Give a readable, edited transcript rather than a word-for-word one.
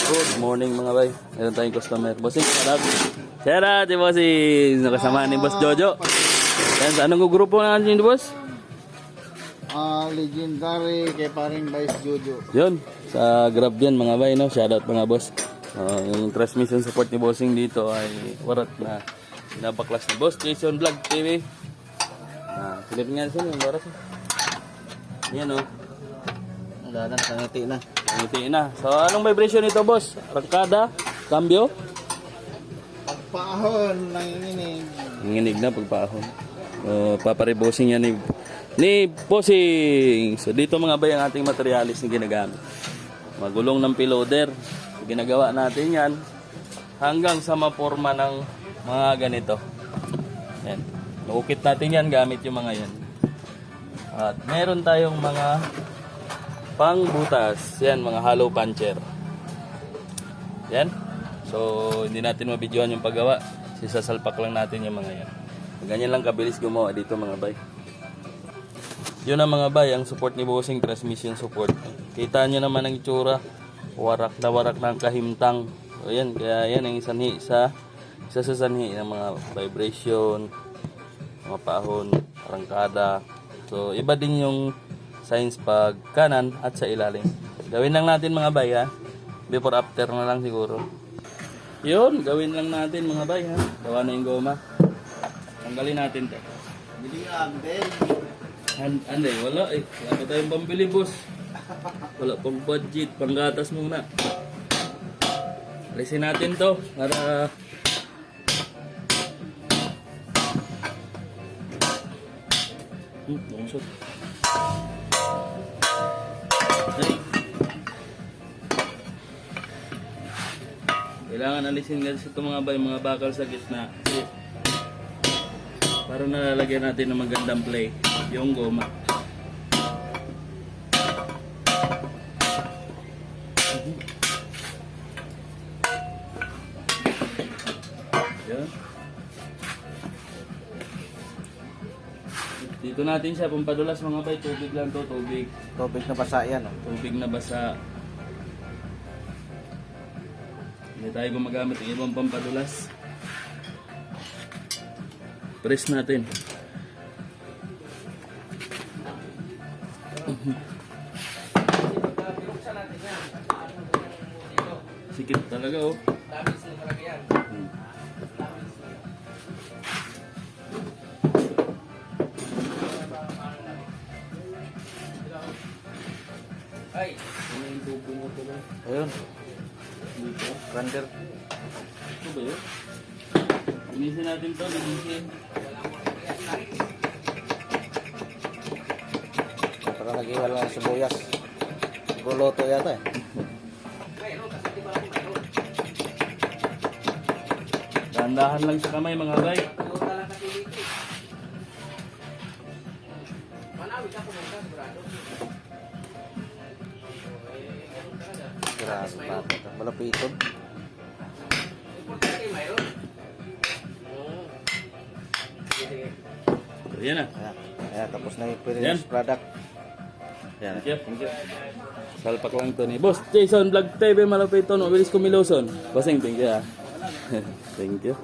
Good morning mga bay. Meron tayong customer. Bossing, shout out. Shout out si Bossing. Nakasama ni Boss Jojo. Yan, sa anong grupo na natin ni Boss? Legendary kay paring Vice Jojo. Yun, sa Grab yan mga bay, no? Shout out mga boss. Yung transmission support ni Bossing dito ay warat na napaklas ni Boss Jason Vlog TV. Silip nga siya yung warat. Yan o. Wala na, sangiti na. Ngiti na. So, anong vibration nito, boss? Arangkada? Cambio? Pagpaahon, nanginginig. Nanginig na pagpaahon. Paparebossing yan ni Bossing. So, dito mga bay ang ating materialis na ginagamit. Magulong ng piloder. So, ginagawa natin yan hanggang sa maporma ng mga ganito. Yan. Naukit natin yan gamit yung mga yan. At meron tayong mga pangbutas. Yan, mga hollow puncher. Yan. So, hindi natin mabidyohan yung paggawa. Sisasalpak lang natin yung mga yan. Ganyan lang kabilis gumawa dito mga bay. Yun ang mga bay, ang support ni Bossing, transmission support. Kita nyo naman ang itsura. Warak na ang kahimtang. So, yan. Kaya yan ang sanhi sa sanhi ng mga vibration, mga paahon, arangkada. So, iba din yung signs pag kanan at sa ilalim. Gawin lang natin mga bay ha. Before after na lang siguro. Yun, gawin lang natin mga bay ha. Gawa na yung goma. Tanggalin natin to. Bili ka, Ben. Anday, wala eh. Wala pa tayong pambili boss. Wala pang budget, panggatas muna. Alisin natin to para bungsot. Kailangan alisin kasi ito mga bay, mga bakal sa gitna. Para nalalagyan natin ng magandang play yung goma. Yan. Dito natin siya pampadulas mga bay, tubig lang to, tubig. Tubig na basa yan. Oh. Tubig na basa. Hindi tayo gumagamit ng ibang pampadulas. Press natin. Sikit talaga oh. Ay, ano yung tubo mo po ba? Ayun, Dito. grinder. Ito ba yun? Linisin natin to, linisin. Para nag-iwala ng sibuyas. Guluto yata eh. Dahan-dahan lang sa kamay mga bay. Grabe pa. Malapiton. So, yan na. Ayan, tapos na yung Yan. finished product. Yan. Thank you. Thank you. Salpak lang to ni Boss Jason Vlog TV, malapit to, no? Bilis kumiloson. Bossing, thank you ah. Thank you.